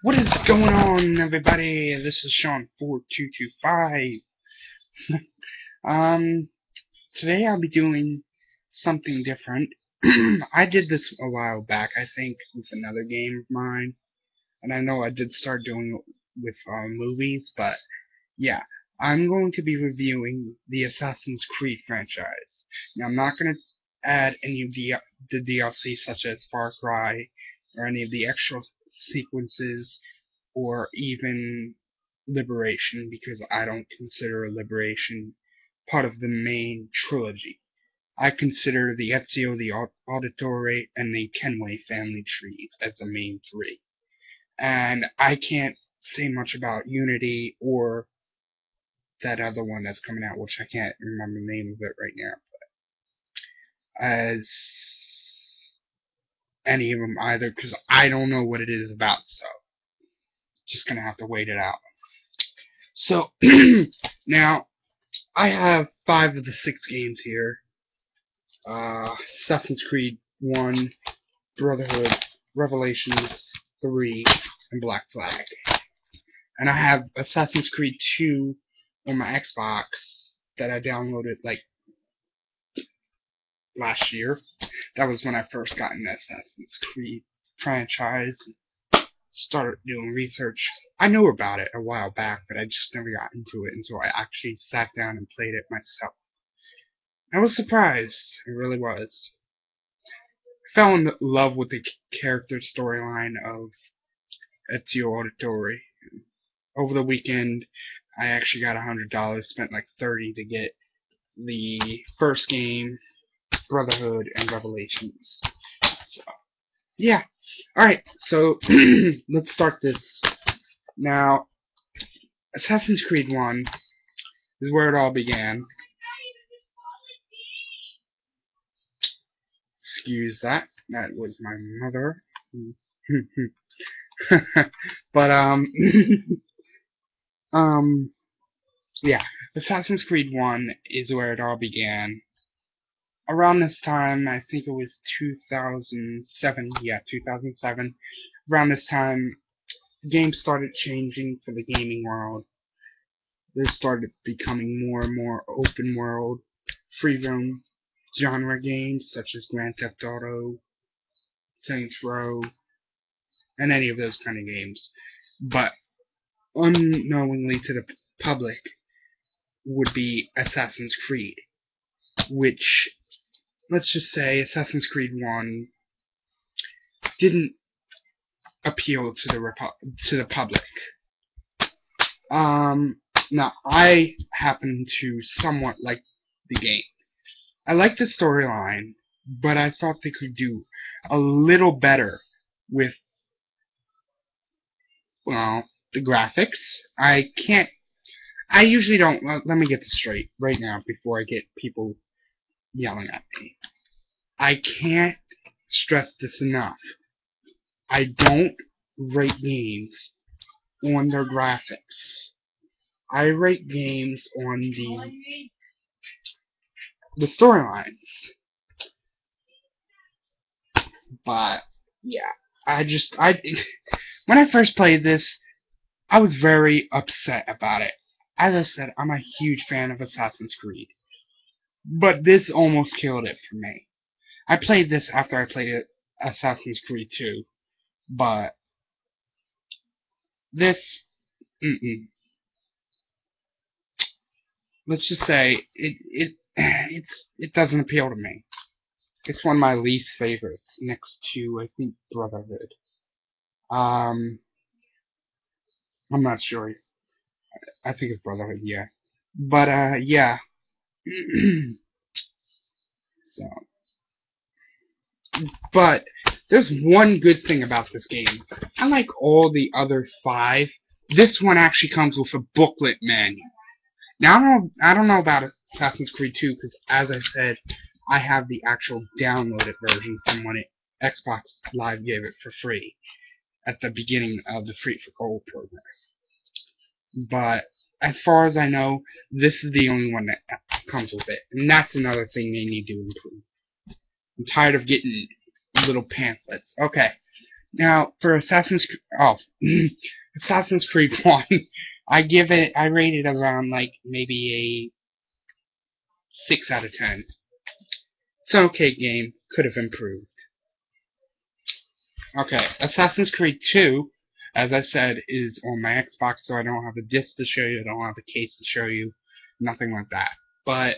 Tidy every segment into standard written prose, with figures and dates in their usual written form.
What is going on, everybody? This is Shaun4225. Today I'll be doing something different. I did this a while back, I think, with another game of mine. And I know I did start doing it with movies, but yeah. I'm going to be reviewing the Assassin's Creed franchise. Now, I'm not going to add any of the DLC such as Far Cry or any of the extra sequences or even Liberation, because I don't consider Liberation part of the main trilogy. I consider the Ezio, the Auditore, and the Kenway family trees as the main three. And I can't say much about Unity or that other one that's coming out, which I can't remember the name of it right now, but as any of them either, because I don't know what it is about, so just gonna have to wait it out. So now I have 5 of the 6 games here. Assassin's Creed 1, Brotherhood, Revelations 3, and Black Flag. And I have Assassin's Creed 2 on my Xbox that I downloaded like last year. That was when I first got in the Assassin's Creed franchise and started doing research. I knew about it a while back, but I just never got into it until I actually sat down and played it myself. I was surprised. I really was. I fell in love with the character storyline of Ezio Auditore. Over the weekend, I actually got $100, spent like $30 to get the first game, Brotherhood, and Revelations. So, yeah. Alright, so let's start this. Now, Assassin's Creed 1 is where it all began. Excuse that. That was my mother. But, yeah, Assassin's Creed 1 is where it all began. Around this time, I think it was 2007, yeah, 2007, around this time, games started changing for the gaming world. They started becoming more and more open world, free roam genre games, such as Grand Theft Auto, Saints Row, and any of those kind of games. But unknowingly to the public would be Assassin's Creed, which, let's just say, Assassin's Creed 1 didn't appeal to the public. Now, I happen to somewhat like the game. I like the storyline, but I thought they could do a little better with, well, the graphics. I usually don't, let me get this straight right now before I get people yelling at me. I can't stress this enough. I don't rate games on their graphics. I rate games on the storylines. But yeah, when I first played this, I was very upset about it. As I said, I'm a huge fan of Assassin's Creed, but this almost killed it for me. I played this after I played Assassin's Creed 2, but this, let's just say it doesn't appeal to me. It's one of my least favorites, next to, I think, Brotherhood. I'm not sure. I think it's Brotherhood, yeah. But yeah. So, but there's one good thing about this game. Unlike all the other 5, this one actually comes with a booklet manual. Now, I don't know about Assassin's Creed 2, because, as I said, I have the actual downloaded version from when Xbox Live gave it for free at the beginning of the Free for Gold program. But as far as I know, this is the only one that comes with it, and that's another thing they need to improve. I'm tired of getting little pamphlets. Okay, Now, for Assassin's Creed, Assassin's Creed 1, I rate it around, like, maybe a 6 out of 10. It's an okay game, could have improved. Okay, Assassin's Creed 2, as I said, is on my Xbox, so I don't have a disc to show you, I don't have a case to show you, nothing like that. But,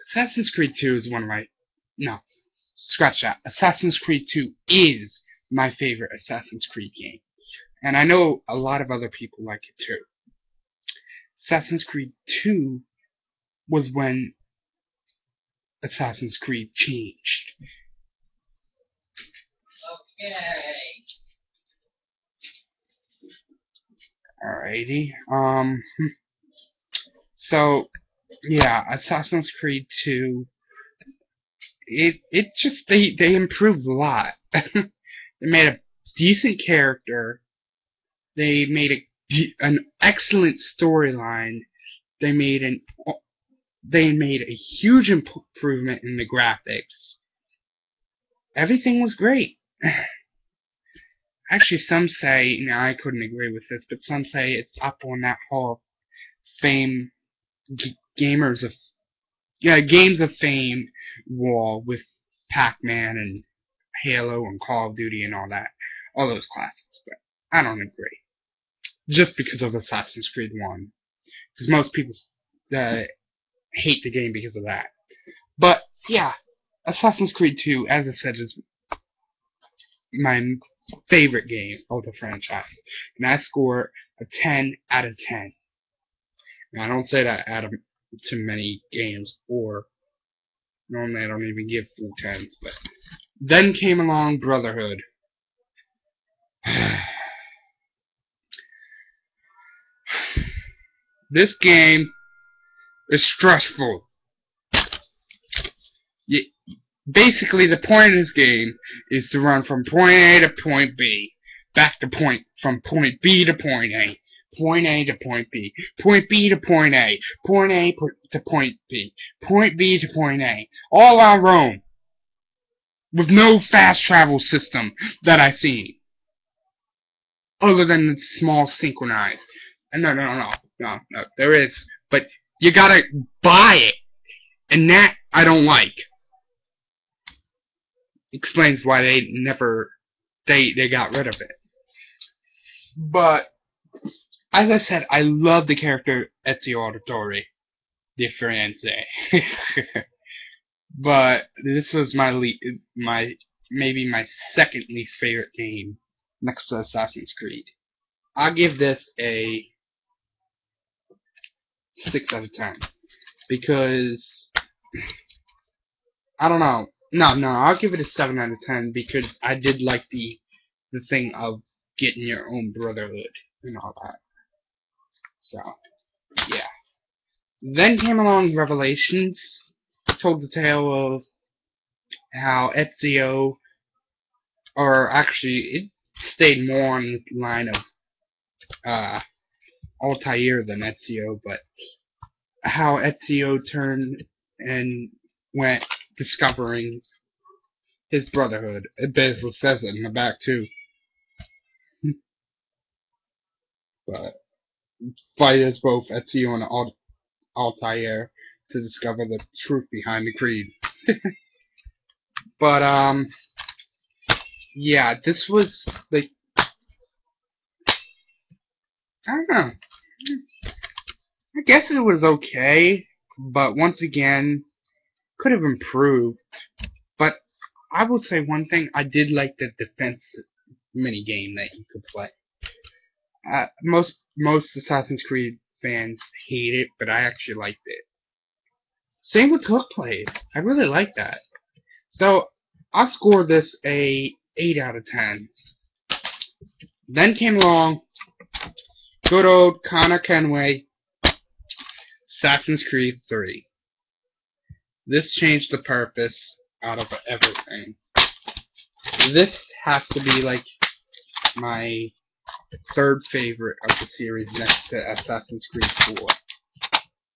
Assassin's Creed 2 is one of my, no, scratch that. Assassin's Creed 2 is my favorite Assassin's Creed game. And I know a lot of other people like it too. Assassin's Creed 2 was when Assassin's Creed changed. Alrighty. So, yeah, Assassin's Creed 2, it just, they improved a lot. They made a decent character. They made an excellent storyline. They made a huge improvement in the graphics. Everything was great. Actually, some say, now I couldn't agree with this, but some say it's up on that Hall of Fame Games of Fame wall with Pac-Man and Halo and Call of Duty and all those classics, but I don't agree. Just because of Assassin's Creed 1. Because most people hate the game because of that. But, yeah, Assassin's Creed 2, as I said, is my favorite game of the franchise. And I score a 10 out of 10. Now, I don't say that out of too many games, or normally I don't even give full 10s, but then came along Brotherhood. This game is stressful. Basically, the point of this game is to run from point A to point B, back to from point B to point A, point A to point B, point B to point A, point A to point B, point B to point A, all on Rome, with no fast travel system that I've seen, other than the small synchronized. No, there is, but you gotta buy it, and that I don't like. Explains why they got rid of it. But as I said, I love the character Ezio Auditore di Firenze. But this was maybe my second least favorite game next to Assassin's Creed. I'll give this a 6 out of 10 because I don't know. No, I'll give it a 7 out of 10 because I did like the thing of getting your own brotherhood and all that. So, yeah. Then came along Revelations, told the tale of how Ezio, or actually, it stayed more on the line of Altair than Ezio, but how Ezio turned and went discovering his brotherhood. It basically says it in the back too. But fight as both Ezio and Altair to discover the truth behind the creed. But yeah, this was like, I don't know. I guess it was okay, but once again, could have improved. But I will say one thing, I did like the defense minigame that you could play. Most Assassin's Creed fans hate it, but I actually liked it. Same with Hook Play. I really like that. So, I scored this a 8 out of 10. Then came along good old Connor Kenway, Assassin's Creed 3. This changed the purpose out of everything. This has to be like my third favorite of the series next to Assassin's Creed 4.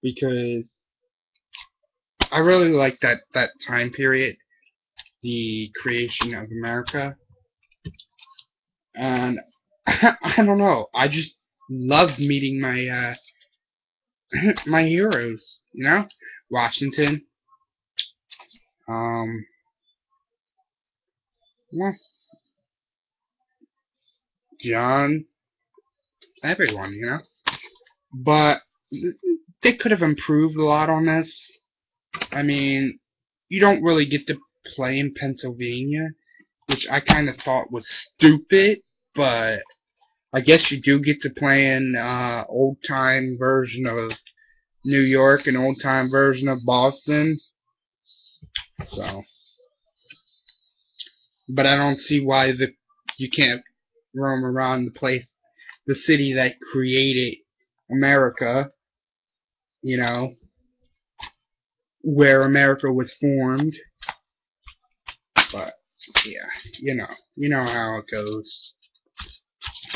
Because I really like that time period. the creation of America. And I don't know, I just love meeting my my heroes, you know? Washington, yeah, John, everyone, you know? But they could have improved a lot on this. I mean, you don't really get to play in Pennsylvania, which I kind of thought was stupid, but I guess you do get to play in old-time version of New York and old-time version of Boston. So, but I don't see why you can't roam around the city that created America, you know, where America was formed. But yeah, you know how it goes.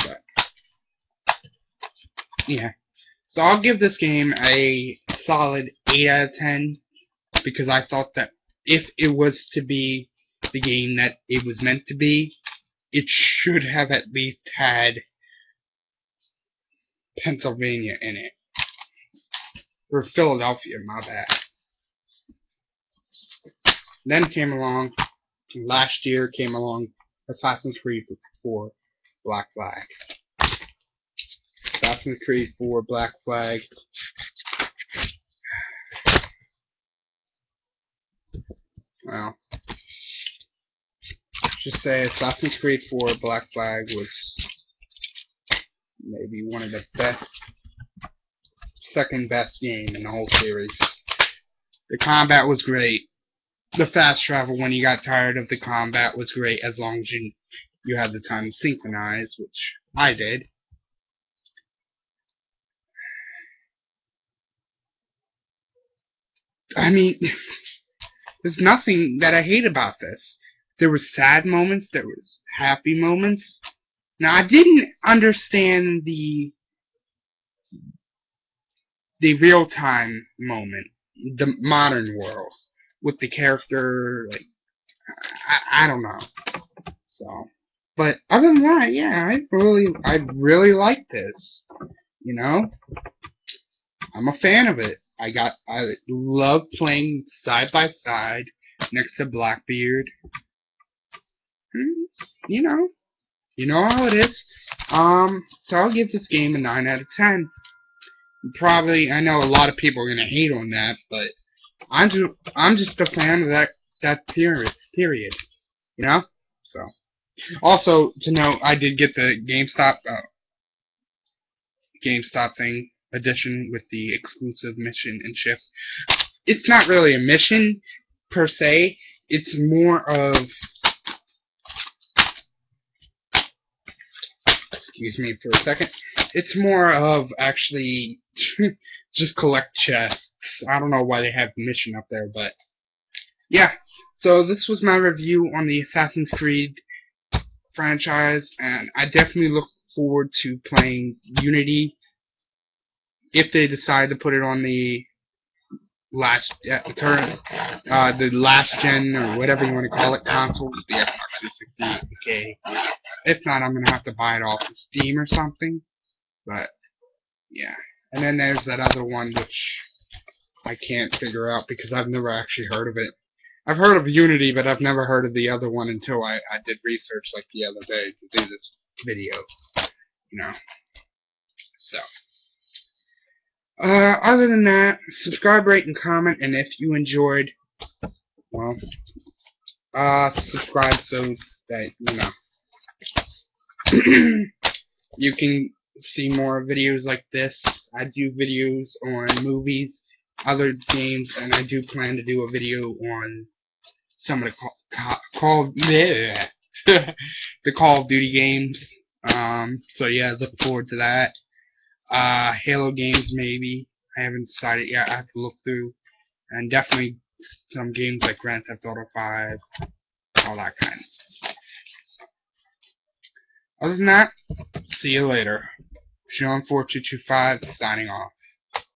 But yeah, so I'll give this game a solid 8 out of 10 because I thought that if it was to be the game that it was meant to be, it should have at least had Pennsylvania in it. Or Philadelphia, my bad. Then last year came along Assassin's Creed 4 Black Flag. Assassin's Creed 4 Black Flag. Well, just say Assassin's Creed 4 Black Flag was maybe one of the best, second best game in the whole series. The combat was great. The fast travel when you got tired of the combat was great as long as you had the time to synchronize, which I did. I mean, there's nothing that I hate about this. There was sad moments, there was happy moments. Now, I didn't understand the real-time moment, the modern world, with the character, like, I don't know. So, but other than that, yeah, I really like this. You know, I'm a fan of it. I love playing side by side next to Blackbeard. You know how it is. So I'll give this game a 9 out of 10. Probably, I know a lot of people are gonna hate on that, but I'm just a fan of that period. You know. So, also to note, I did get the GameStop thing edition with the exclusive mission and shift. It's not really a mission per se. It's more of, excuse me for a second. It's more of actually just collect chests. I don't know why they have mission up there, but yeah. So this was my review on the Assassin's Creed franchise, and I definitely look forward to playing Unity if they decide to put it on the last gen or whatever you want to call it consoles, the Xbox 360, okay. If not, I'm gonna have to buy it off of Steam or something. But yeah, and then there's that other one which I can't figure out because I've never actually heard of it. I've heard of Unity, but I've never heard of the other one until I did research like the other day to do this video. You know. So. Other than that, subscribe, rate, and comment, and if you enjoyed, well, subscribe so that, you can see more videos like this. I do videos on movies, other games, and I do plan to do a video on some of the the Call of Duty games. So yeah, look forward to that. Halo games maybe. I haven't decided yet. I have to look through. And definitely some games like Grand Theft Auto 5, all that kind of stuff. So, other than that, see you later. Shaun4225's signing off.